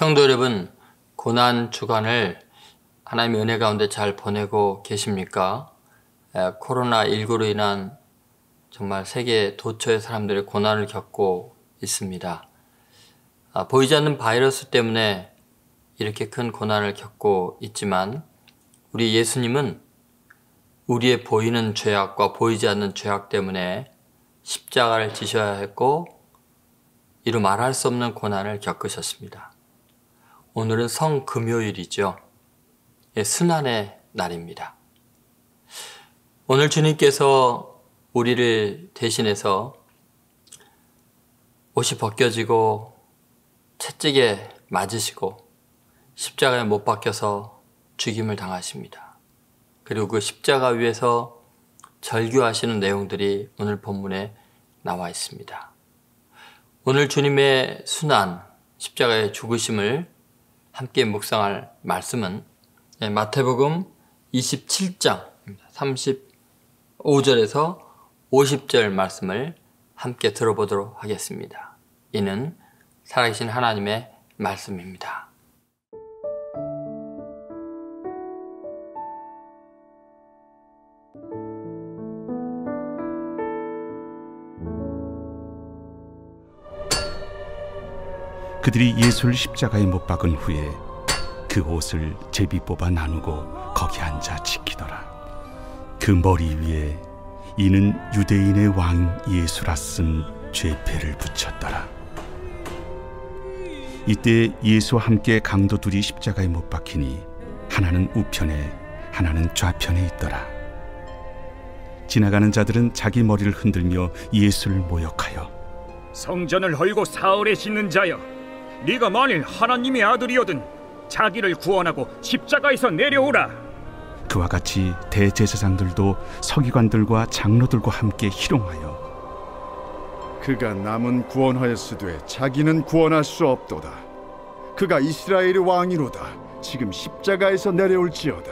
성도 여러분, 고난 주간을 하나님의 은혜 가운데 잘 보내고 계십니까? 코로나19로 인한 정말 세계 도처의 사람들이 고난을 겪고 있습니다. 보이지 않는 바이러스 때문에 이렇게 큰 고난을 겪고 있지만 우리 예수님은 우리의 보이는 죄악과 보이지 않는 죄악 때문에 십자가를 지셔야 했고 이루 말할 수 없는 고난을 겪으셨습니다. 오늘은 성금요일이죠. 순환의 날입니다. 오늘 주님께서 우리를 대신해서 옷이 벗겨지고 채찍에 맞으시고 십자가에 못 박혀서 죽임을 당하십니다. 그리고 그 십자가 위에서 절규하시는 내용들이 오늘 본문에 나와 있습니다. 오늘 주님의 순환, 십자가의 죽으심을 함께 묵상할 말씀은 마태복음 27장 35절에서 50절 말씀을 함께 들어보도록 하겠습니다. 이는 살아계신 하나님의 말씀입니다. 그들이 예수를 십자가에 못 박은 후에 그 옷을 제비 뽑아 나누고 거기 앉아 지키더라. 그 머리 위에 이는 유대인의 왕 예수라 쓴 죄패를 붙였더라. 이때 예수와 함께 강도 둘이 십자가에 못 박히니 하나는 우편에 하나는 좌편에 있더라. 지나가는 자들은 자기 머리를 흔들며 예수를 모욕하여 성전을 헐고 사흘에 짓는 자여, 네가 만일 하나님의 아들이거든 자기를 구원하고 십자가에서 내려오라. 그와 같이 대제사장들도 서기관들과 장로들과 함께 희롱하여 그가 남은 구원하였으되 자기는 구원할 수 없도다. 그가 이스라엘의 왕이로다. 지금 십자가에서 내려올지어다.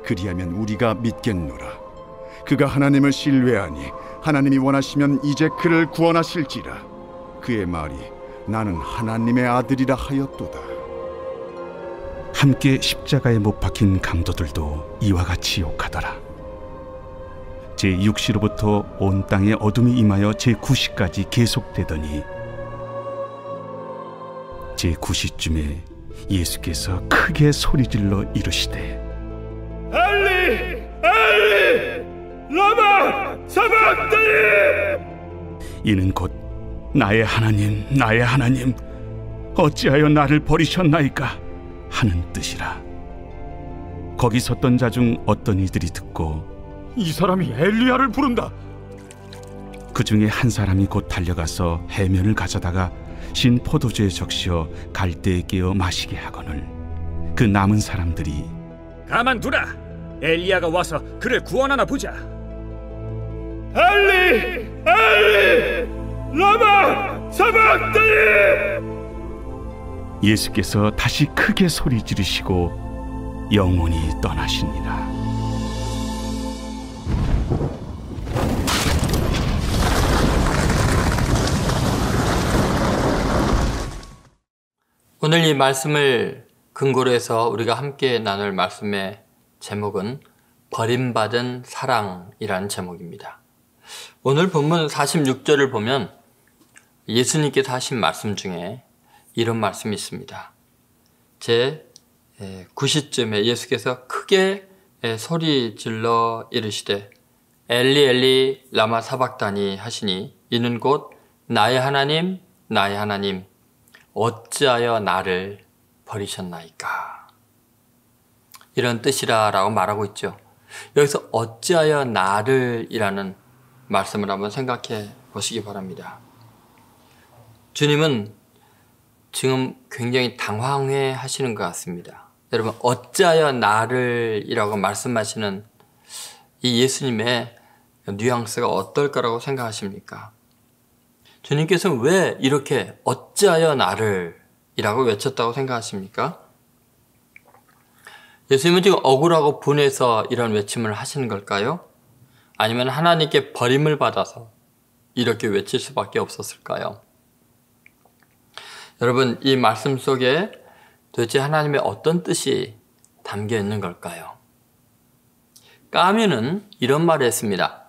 그리하면 우리가 믿겠노라. 그가 하나님을 신뢰하니 하나님이 원하시면 이제 그를 구원하실지라. 그의 말이 나는 하나님의 아들이라 하였도다. 함께 십자가에 못 박힌 강도들도 이와 같이 욕하더라. 제6시로부터 온 땅에 어둠이 임하여 제9시까지 계속되더니 제9시쯤에 예수께서 크게 소리질러 이르시되 엘리 엘리 라마 사박다니. 이는 곧 나의 하나님 나의 하나님 어찌하여 나를 버리셨나이까 하는 뜻이라. 거기 섰던 자 중 어떤 이들이 듣고 이 사람이 엘리야를 부른다. 그 중에 한 사람이 곧 달려가서 해면을 가져다가 신 포도주에 적시어 갈대에 깨어 마시게 하거늘 그 남은 사람들이 가만두라. 엘리야가 와서 그를 구원하나 보자. 엘리 엘리 라마 사박다니. 예수께서 다시 크게 소리 지르시고 영원히 떠나시니라. 오늘 이 말씀을 근거로 해서 우리가 함께 나눌 말씀의 제목은 버림받은 사랑이라는 제목입니다. 오늘 본문 46절을 보면 예수님께서 하신 말씀 중에 이런 말씀이 있습니다. 제 9시쯤에 예수께서 크게 소리 질러 이르시되 엘리 엘리 라마 사박다니 하시니 이는 곧 나의 하나님 나의 하나님 어찌하여 나를 버리셨나이까, 이런 뜻이라 라고 말하고 있죠. 여기서 어찌하여 나를 이라는 말씀을 한번 생각해 보시기 바랍니다. 주님은 지금 굉장히 당황해 하시는 것 같습니다. 여러분, 어찌하여 나를 이라고 말씀하시는 이 예수님의 뉘앙스가 어떨까라고 생각하십니까? 주님께서는 왜 이렇게 어찌하여 나를 이라고 외쳤다고 생각하십니까? 예수님은 지금 억울하고 분해서 이런 외침을 하시는 걸까요? 아니면 하나님께 버림을 받아서 이렇게 외칠 수밖에 없었을까요? 여러분, 이 말씀 속에 도대체 하나님의 어떤 뜻이 담겨 있는 걸까요? 까뮤는 이런 말을 했습니다.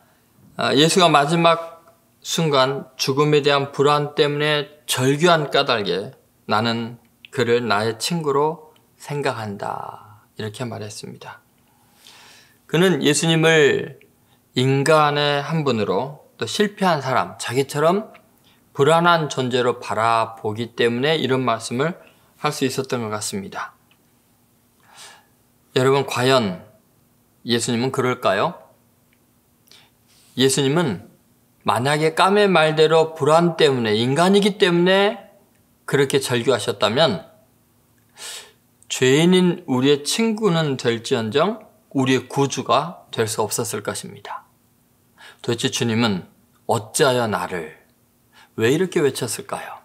예수가 마지막 순간 죽음에 대한 불안 때문에 절규한 까닭에 나는 그를 나의 친구로 생각한다. 이렇게 말했습니다. 그는 예수님을 인간의 한 분으로 또 실패한 사람, 자기처럼 불안한 존재로 바라보기 때문에 이런 말씀을 할 수 있었던 것 같습니다. 여러분, 과연 예수님은 그럴까요? 예수님은 만약에 까메 말대로 불안 때문에, 인간이기 때문에 그렇게 절규하셨다면 죄인인 우리의 친구는 될지언정 우리의 구주가 될 수 없었을 것입니다. 도대체 주님은 어찌하여 나를, 왜 이렇게 외쳤을까요?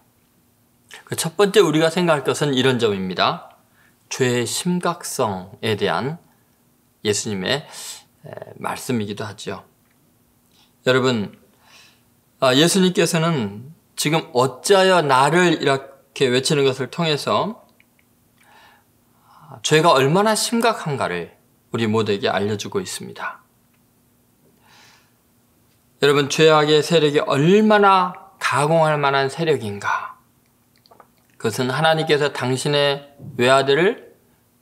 그 첫 번째 우리가 생각할 것은 이런 점입니다. 죄의 심각성에 대한 예수님의 말씀이기도 하죠. 여러분, 예수님께서는 지금 어찌하여 나를 이렇게 외치는 것을 통해서 죄가 얼마나 심각한가를 우리 모두에게 알려주고 있습니다. 여러분, 죄악의 세력이 얼마나 가공할 만한 세력인가? 그것은 하나님께서 당신의 외아들을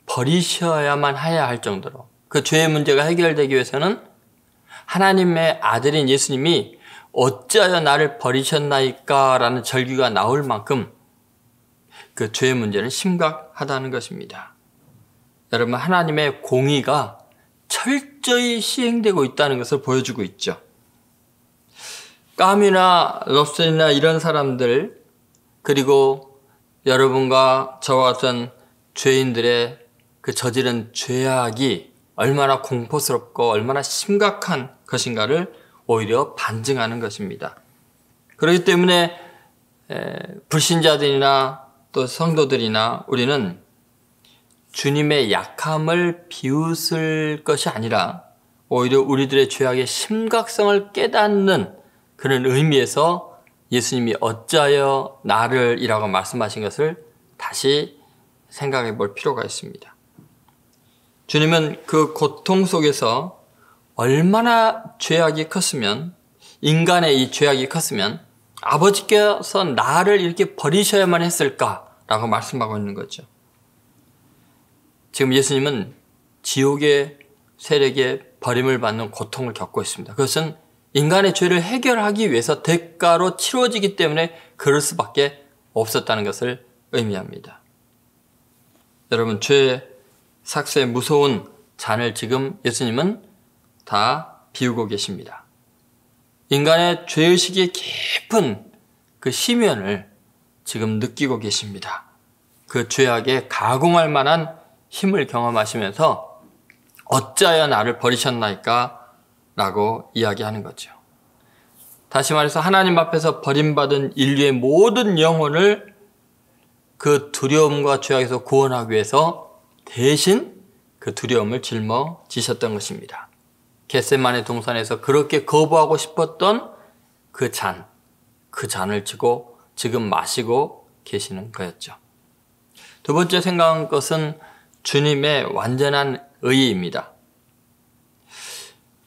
버리셔야만 해야 할 정도로, 그 죄의 문제가 해결되기 위해서는 하나님의 아들인 예수님이 어찌하여 나를 버리셨나이까 라는 절규가 나올 만큼 그 죄의 문제는 심각하다는 것입니다. 여러분, 하나님의 공의가 철저히 시행되고 있다는 것을 보여주고 있죠. 까뮤나 럽슨이나 이런 사람들, 그리고 여러분과 저와 같은 죄인들의 그 저지른 죄악이 얼마나 공포스럽고 얼마나 심각한 것인가를 오히려 반증하는 것입니다. 그렇기 때문에 불신자들이나 또 성도들이나 우리는 주님의 약함을 비웃을 것이 아니라 오히려 우리들의 죄악의 심각성을 깨닫는 그런 의미에서 예수님이 어찌하여 나를 이라고 말씀하신 것을 다시 생각해 볼 필요가 있습니다. 주님은 그 고통 속에서 얼마나 죄악이 컸으면, 인간의 이 죄악이 컸으면 아버지께서 나를 이렇게 버리셔야만 했을까라고 말씀하고 있는 거죠. 지금 예수님은 지옥의 세력에 버림을 받는 고통을 겪고 있습니다. 그것은 인간의 죄를 해결하기 위해서 대가로 치러지기 때문에 그럴 수밖에 없었다는 것을 의미합니다. 여러분, 죄의 삭스의 무서운 잔을 지금 예수님은 다 비우고 계십니다. 인간의 죄의식이 깊은 그 심연을 지금 느끼고 계십니다. 그 죄악에 가공할 만한 힘을 경험하시면서 어찌하여 나를 버리셨나이까? 라고 이야기하는 거죠. 다시 말해서 하나님 앞에서 버림받은 인류의 모든 영혼을 그 두려움과 죄악에서 구원하기 위해서 대신 그 두려움을 짊어지셨던 것입니다. 겟세마네 동산에서 그렇게 거부하고 싶었던 그 잔을 지고 지금 마시고 계시는 거였죠. 두 번째 생각한 것은 주님의 완전한 의의입니다.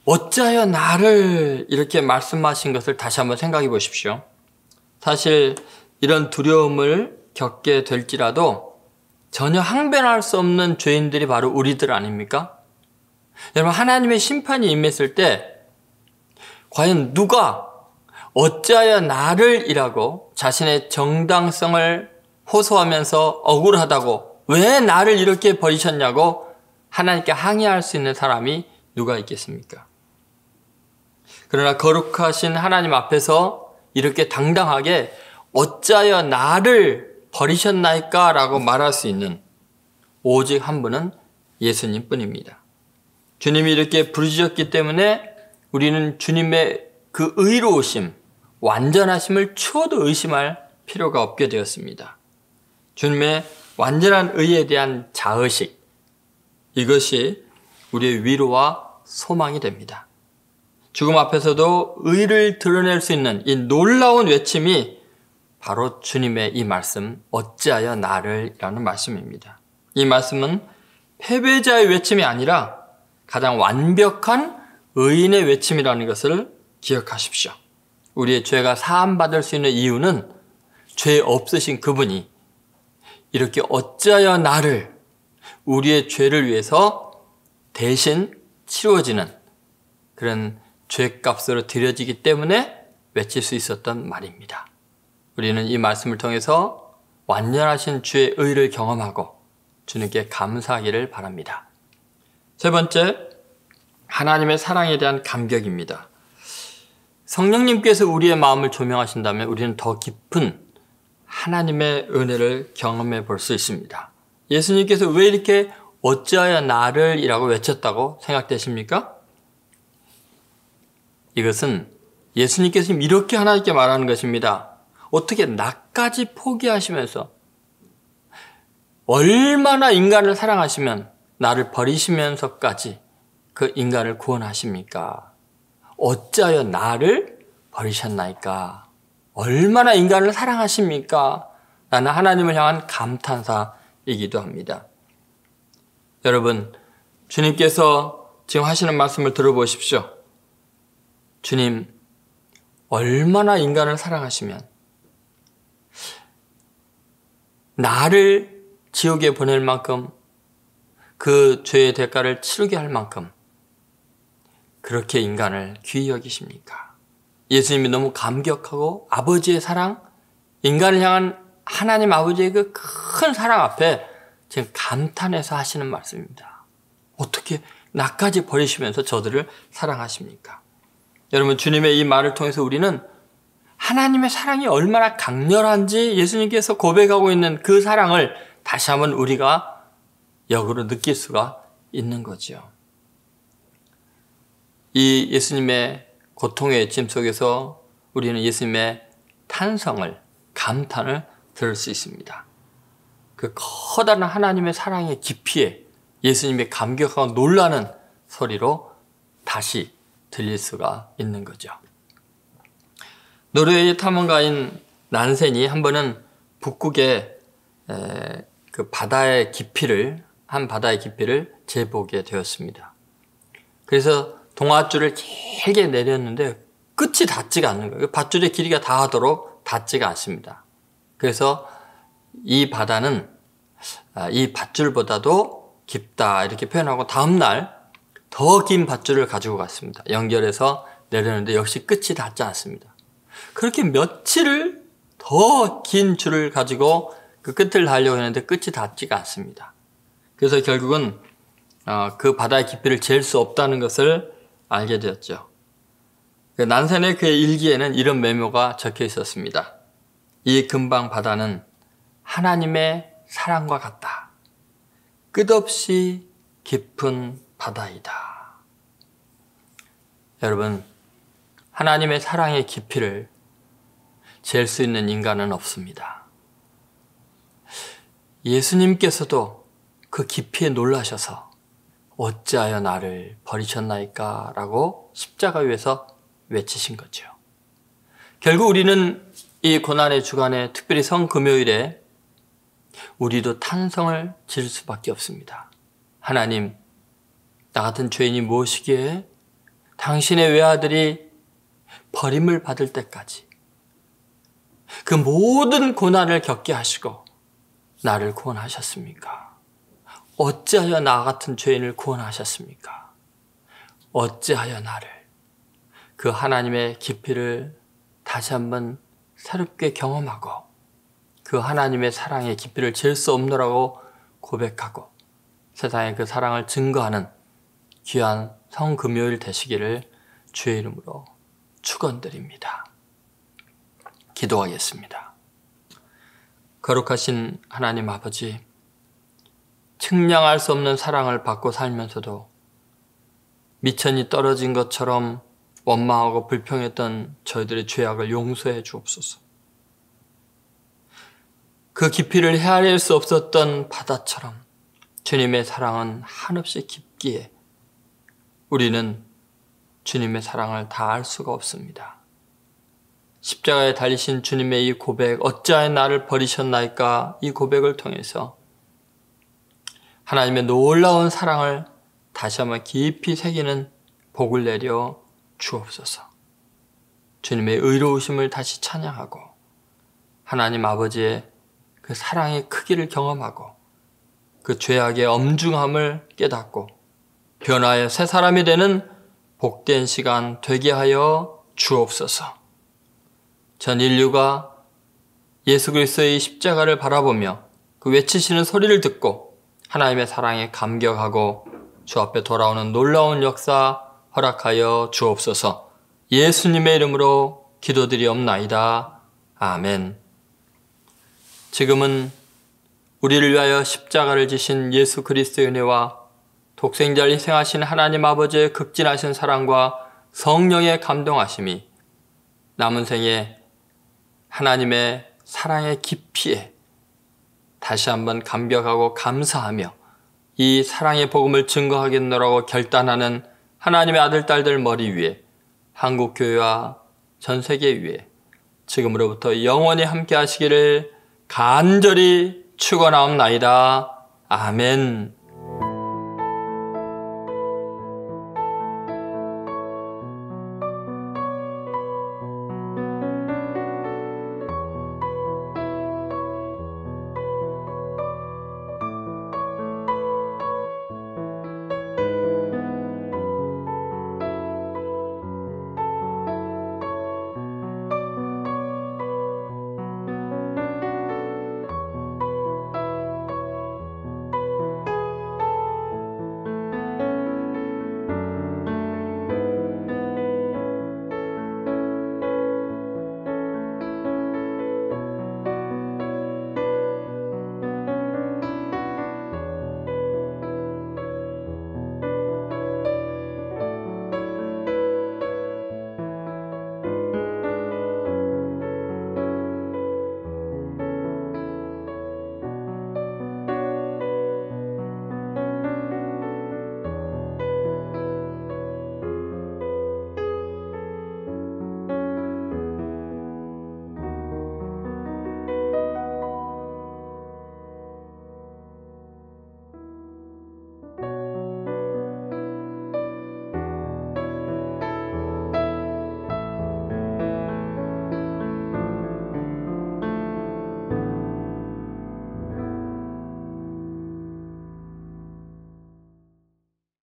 어찌하여 나를 이렇게 말씀하신 것을 다시 한번 생각해 보십시오. 사실 이런 두려움을 겪게 될지라도 전혀 항변할 수 없는 죄인들이 바로 우리들 아닙니까? 여러분, 하나님의 심판이 임했을 때 과연 누가 어찌하여 나를 이라고 자신의 정당성을 호소하면서 억울하다고, 왜 나를 이렇게 버리셨냐고 하나님께 항의할 수 있는 사람이 누가 있겠습니까? 그러나 거룩하신 하나님 앞에서 이렇게 당당하게 어찌하여 나를 버리셨나이까? 라고 말할 수 있는 오직 한 분은 예수님 뿐입니다. 주님이 이렇게 부르셨기 때문에 우리는 주님의 그 의로우심, 완전하심을 추호도 의심할 필요가 없게 되었습니다. 주님의 완전한 의에 대한 자의식, 이것이 우리의 위로와 소망이 됩니다. 죽음 앞에서도 의를 드러낼 수 있는 이 놀라운 외침이 바로 주님의 이 말씀, 어찌하여 나를? 라는 말씀입니다. 이 말씀은 패배자의 외침이 아니라 가장 완벽한 의인의 외침이라는 것을 기억하십시오. 우리의 죄가 사함받을 수 있는 이유는 죄 없으신 그분이 이렇게 어찌하여 나를 우리의 죄를 위해서 대신 치루어지는 그런 죄값으로 드려지기 때문에 외칠 수 있었던 말입니다. 우리는 이 말씀을 통해서 완전하신 주의 의를 경험하고 주님께 감사하기를 바랍니다. 세 번째, 하나님의 사랑에 대한 감격입니다. 성령님께서 우리의 마음을 조명하신다면 우리는 더 깊은 하나님의 은혜를 경험해 볼 수 있습니다. 예수님께서 왜 이렇게 어찌하여 나를 이라고 외쳤다고 생각되십니까? 이것은 예수님께서 이렇게 하나님께 말하는 것입니다. 어떻게 나까지 포기하시면서 얼마나 인간을 사랑하시면 나를 버리시면서까지 그 인간을 구원하십니까? 어찌하여 나를 버리셨나이까? 얼마나 인간을 사랑하십니까? 라는 하나님을 향한 감탄사이기도 합니다. 여러분, 주님께서 지금 하시는 말씀을 들어보십시오. 주님, 얼마나 인간을 사랑하시면 나를 지옥에 보낼 만큼 그 죄의 대가를 치르게 할 만큼 그렇게 인간을 귀히 여기십니까? 예수님이 너무 감격하고 아버지의 사랑, 인간을 향한 하나님 아버지의 그 큰 사랑 앞에 지금 감탄해서 하시는 말씀입니다. 어떻게 나까지 버리시면서 저들을 사랑하십니까? 여러분, 주님의 이 말을 통해서 우리는 하나님의 사랑이 얼마나 강렬한지 예수님께서 고백하고 있는 그 사랑을 다시 한번 우리가 역으로 느낄 수가 있는 거죠. 이 예수님의 고통의 외침 속에서 우리는 예수님의 탄성을, 감탄을 들을 수 있습니다. 그 커다란 하나님의 사랑의 깊이에 예수님의 감격하고 놀라는 소리로 다시 들릴 수가 있는 거죠. 노르웨이 탐험가인 난센이 한 번은 북극의 그 바다의 깊이를, 한 바다의 깊이를 재보게 되었습니다. 그래서 동아줄을 길게 내렸는데 끝이 닿지가 않는 거예요. 밧줄의 길이가 닿도록 닿지가 않습니다. 그래서 이 바다는 이 밧줄보다도 깊다 이렇게 표현하고 다음날 더 긴 밧줄을 가지고 갔습니다. 연결해서 내렸는데 역시 끝이 닿지 않습니다. 그렇게 며칠을 더 긴 줄을 가지고 그 끝을 달려고 했는데 끝이 닿지가 않습니다. 그래서 결국은 그 바다의 깊이를 잴 수 없다는 것을 알게 되었죠. 난센의 그의 일기에는 이런 메모가 적혀 있었습니다. 이 근방 바다는 하나님의 사랑과 같다. 끝없이 깊은 바다이다. 여러분, 하나님의 사랑의 깊이를 잴 수 있는 인간은 없습니다. 예수님께서도 그 깊이에 놀라셔서 어찌하여 나를 버리셨나이까? 라고 십자가 위에서 외치신 거죠. 결국 우리는 이 고난의 주간에, 특별히 성금요일에 우리도 탄성을 지를 수밖에 없습니다. 하나님, 나 같은 죄인이 무엇이기에 당신의 외아들이 버림을 받을 때까지 그 모든 고난을 겪게 하시고 나를 구원하셨습니까? 어찌하여 나 같은 죄인을 구원하셨습니까? 어찌하여 나를, 그 하나님의 깊이를 다시 한번 새롭게 경험하고 그 하나님의 사랑의 깊이를 잴 수 없노라고 고백하고 세상에 그 사랑을 증거하는 귀한 성금요일 되시기를 주의 이름으로 축원드립니다. 기도하겠습니다. 거룩하신 하나님 아버지, 측량할 수 없는 사랑을 받고 살면서도 미천이 떨어진 것처럼 원망하고 불평했던 저희들의 죄악을 용서해 주옵소서. 그 깊이를 헤아릴 수 없었던 바다처럼 주님의 사랑은 한없이 깊기에 우리는 주님의 사랑을 다 알 수가 없습니다. 십자가에 달리신 주님의 이 고백, 어찌하여 나를 버리셨나이까? 이 고백을 통해서 하나님의 놀라운 사랑을 다시 한번 깊이 새기는 복을 내려 주옵소서. 주님의 의로우심을 다시 찬양하고 하나님 아버지의 그 사랑의 크기를 경험하고 그 죄악의 엄중함을 깨닫고 변화의 새 사람이 되는 복된 시간 되게 하여 주옵소서. 전 인류가 예수 그리스도의 십자가를 바라보며 그 외치시는 소리를 듣고 하나님의 사랑에 감격하고 주 앞에 돌아오는 놀라운 역사 허락하여 주옵소서. 예수님의 이름으로 기도드리옵나이다. 아멘. 지금은 우리를 위하여 십자가를 지신 예수 그리스도의 은혜와 독생자를 희생하신 하나님 아버지의 극진하신 사랑과 성령의 감동하심이 남은 생에 하나님의 사랑의 깊이에 다시 한번 감격하고 감사하며 이 사랑의 복음을 증거하겠노라고 결단하는 하나님의 아들, 딸들 머리 위에 한국교회와 전 세계 위에 지금으로부터 영원히 함께 하시기를 간절히 축원하옵나이다. 아멘.